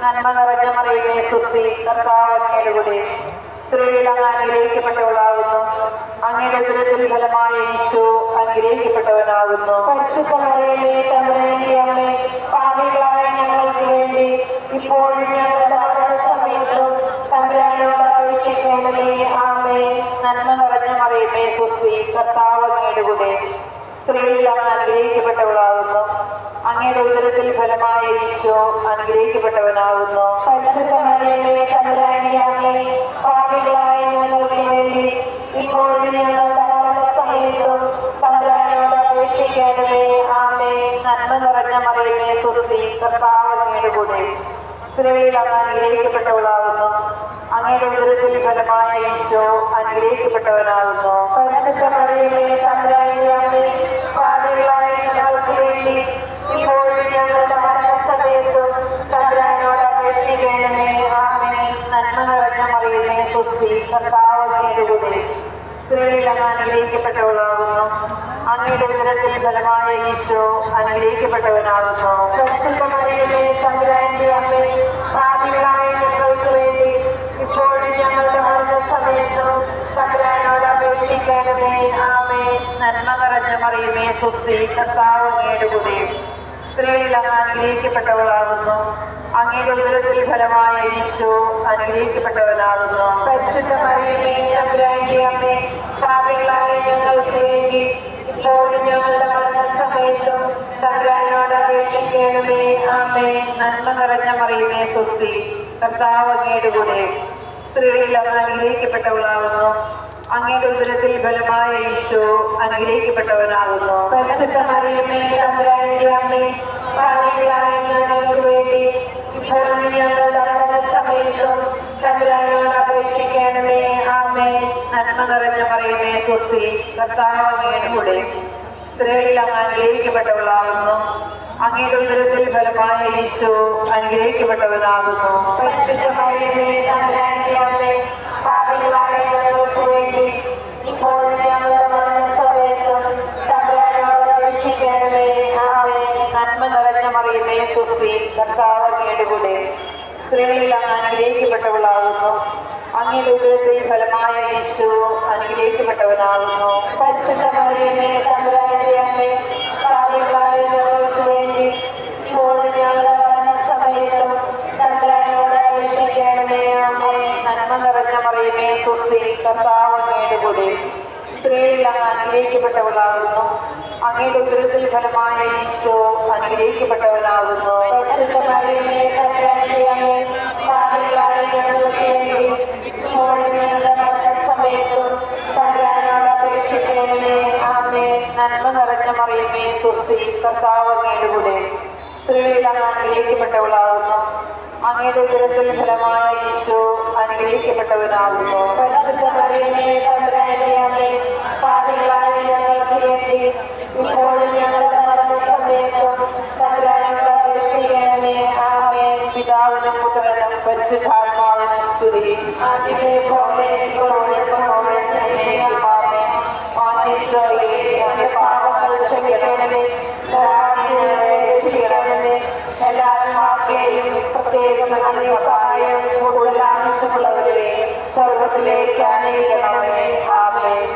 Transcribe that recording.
നന്മ നിറഞ്ഞ മറിയമേ സുസ്തി, കർത്താവ് അങ്ങയുടെ കൂടെ സ്ത്രീകൾ അങ്ങ് അനുഗ്രഹിക്കപ്പെട്ടവളാകുന്നു. അങ്ങയുടെ ഉദരത്തിൻ ഫലമായ ഈശോ അനുഗ്രഹിക്കപ്പെട്ടവനാകുന്നു. പരിശുദ്ധ മറിയമേ തമ്പുരാന്റെ അമ്മേ, പാപികളായ ഞങ്ങൾക്ക് വേണ്ടി ഇപ്പോഴും ഞങ്ങളുടെ മരണസമയത്തും തമ്പുരാനോട് അപേക്ഷിക്കണമേ. ആമേൻ. നന്മ നിറഞ്ഞ മറിയമേ സുസ്തി, കർത്താവ് അങ്ങയുടെ കൂടെ സ്ത്രീകൾ അങ്ങ് അനുഗ്രഹിക്കപ്പെട്ടവളാകുന്നു. അങ്ങയുടെ ഉദരത്തിൽ ഫലമായ ഈശോ അനുഗ്രഹിക്കപ്പെട്ടവനാകുന്നു. പരിശുദ്ധ മറിയമേ തമ്പുരാന്റെ അമ്മേ, പാപികളായ ഞങ്ങൾക്ക് വേണ്ടി ഇപ്പോഴും ഞങ്ങളുടെ മരണസമയത്തും തമ്പുരാനോട് അപേക്ഷിക്കണമേ. ആമേൻ. നന്മ നിറഞ്ഞ മറിയമേ സുസ്തി, കർത്താവ് അങ്ങയുടെ കൂടെ സ്ത്രീകൾ അങ്ങ് അനുഗ്രഹിക്കപ്പെട്ടവളാകുന്നു. അങ്ങയുടെ ഉദരത്തിൽ ഫലമായ ഈശോ അനുഗ്രഹിക്കപ്പെട്ടവനാകുന്നു. പരിശുദ്ധ മറിയമേ തമ്പുരാന്റെ അമ്മേ, പാപികളായ ഞങ്ങൾക്ക് വേണ്ടി ഇപ്പോഴും ഞങ്ങളുടെ മരണസമയത്തും തമ്പുരാനോട് അപേക്ഷിക്കണമേ. ആമേൻ. നന്മ നിറഞ്ഞ മറിയമേ സുസ്തി, കർത്താവ് അങ്ങയുടെ കൂടെ സ്ത്രീകൾ അങ്ങ് അനുഗ്രഹിക്കപ്പെട്ടവളാകുന്നു. അങ്ങയുടെ ഉദരത്തിൽ ഫലമായ ഈശോ അനുഗ്രഹിക്കപ്പെട്ടവനാകുന്നു. പരിശുദ്ധ മറിയമേ തമ്പുരാന്റെ അമ്മേ, പാപികളായ ഞങ്ങൾക്ക് വേണ്ടി ഇപ്പോഴും ഞങ്ങളുടെ മരണസമയത്തും തമ്പുരാനോട് അപേക്ഷിക്കണമേ. ആമേൻ. നന്മ നിറഞ്ഞ മറിയമേ സുസ്തി, കർത്താവ് അങ്ങയുടെ കൂടെ സ്ത്രീകൾ അങ്ങ് അനുഗ്രഹിക്കപ്പെട്ടവളാകുന്നു. അങ്ങയുടെ ഉദരത്തിൽ ഫലമായ ഈശോ അനുഗ്രഹിക്കപ്പെട്ടവനാകുന്നു. പരിശുദ്ധ മറിയമേ തമ്പുരാന്റെ അമ്മേ, പാപികളായ ഞങ്ങൾക്ക് വേണ്ടി ഇപ്പോഴും ഞങ്ങളുടെ മരണസമയത്തും തമ്പുരാനോട് അപേക്ഷിക്കണമേ. ആമേൻ. നന്മ നിറഞ്ഞ മറിയമേ സുസ്തി, കർത്താവ് അങ്ങയുടെ കൂടെ സ്ത്രീകൾ അങ്ങ് അനുഗ്രഹിക്കപ്പെട്ടവളാകുന്നു. അങ്ങയുടെ ഉദരത്തിൽ ഫലമായ ഈശോ അനുഗ്രഹിക്കപ്പെട്ടവനാകുന്നു. പരിശുദ്ധ മറിയമേ തമ്പുരാന്റെ അമ്മേ, പാപികളായ ഞങ്ങൾക്ക് വേണ്ടി ഇപ്പോഴും ഞങ്ങളുടെ മരണസമയത്തും തമ്പുരാനോട് അപേക്ഷിക്കണമേ. ആമേൻ. നന്മ നിറഞ്ഞ മറിയമേ സുസ്തി, കർത്താവ് അങ്ങയുടെ കൂടെ സ്ത്രീകൾ അങ്ങ് അനുഗ്രഹിക്കപ്പെട്ടവളാകുന്നു. അങ്ങയുടെ ഉദരത്തിൽ ഫലമായ ഈശോ അനുഗ്രഹിക്കപ്പെട്ടവനാകുന്നു. പരിശുദ്ധ മറിയമേ തമ്പുരാന്റെ അമ്മേ, പാപികളായ ഞങ്ങൾക്ക് വേണ്ടി ഇപ്പോഴും ഞങ്ങളുടെ മരണസമയത്തും തമ്പുരാനോട് അപേക്ഷിക്കണമേ. ആമേൻ. നന്മ നിറഞ്ഞ മറിയമേ സുസ്തി, കർത്താവ് അങ്ങയുടെ കൂടെ സ്ത്രീകളിൽ അങ്ങ് അനുഗ്രഹിക്കപ്പെട്ടവളാകുന്നു. അങ്ങയുടെ ഉദരത്തിൽ ഫലമായ ഈശോ അനുഗ്രഹിക്കപ്പെട്ടവനാകുന്നു. പരിശുദ്ധ മറിയമേ തമ്പുരാന്റെ അമ്മേ, പാപികളായ ഞങ്ങൾക്ക് വേണ്ടി ഇപ്പോഴും ഞങ്ങളുടെ മരണസമയത്തും തമ്പുരാനോട് അപേക്ഷിക്കണമേ. ആമേൻ. നന്മ നിറഞ്ഞ മറിയമേ സുസ്തി, കർത്താവ് അങ്ങയുടെ കൂടെ സ്ത്രീകളിൽ അങ്ങ് അനുഗ്രഹിക്കപ്പെട്ടവളാകുന്നു. അങ്ങയുടെ ഉദരത്തിൽ ഫലമായ ഈശോ അനുഗ്രഹിക്കപ്പെട്ടവനാകുന്നു. പരിശുദ്ധ മറിയമേ തമ്പുരാന്റെ അമ്മേ, പാപികളായ ഞങ്ങൾക്ക് വേണ്ടി ഇപ്പോഴും ഞങ്ങളുടെ മരണസമയത്തും തമ്പുരാനോട് അപേക്ഷിക്കണമേ. ആമേൻ. നന്മ നിറഞ്ഞ മറിയമേ സുസ്തി, കർത്താവ് അങ്ങയുടെ കൂടെ സ്ത്രീകളിൽ അങ്ങ് അനുഗ്രഹിക്കപ്പെട്ടവളാകുന്നു. അങ്ങയുടെ ഉദരത്തിൽ ഫലമായ ഈശോ അനുഗ്രഹിക്കപ്പെട്ടവനാകുന്നു. പരിശുദ്ധ മറിയമേ തമ്പുരാന്റെ അമ്മേ, പാപികളായ ഞങ്ങൾക്ക് വേണ്ടി ഇപ്പോഴും ഞങ്ങളുടെ മരണസമയത്തും തമ്പുരാനോട് അപേക്ഷിക്കണമേ. ആമേൻ. പിതാവിനും പുത്രനും പരിശുദ്ധാത്മാവിനും സ്തുതി. ആദ്യമേ പോലെ ഇപ്പോഴും എപ്പോഴും എന്നേക്കുമാമേൻ. ഈശോയെ, ഞങ്ങളുടെ പാപങ്ങൾ ക്ഷമിക്കണമേ, ഞങ്ങളെ രക്ഷിക്കണമേ. എല്ലാ ആത്മാക്കളെയും പ്രത്യേകം അങ്ങയുടെ സഹായം കൂടുതൽ ആവശ്യമുള്ളവരെ സ്വർഗത്തിലേക്ക് അനയിക്കണമേ. ആമേൻ.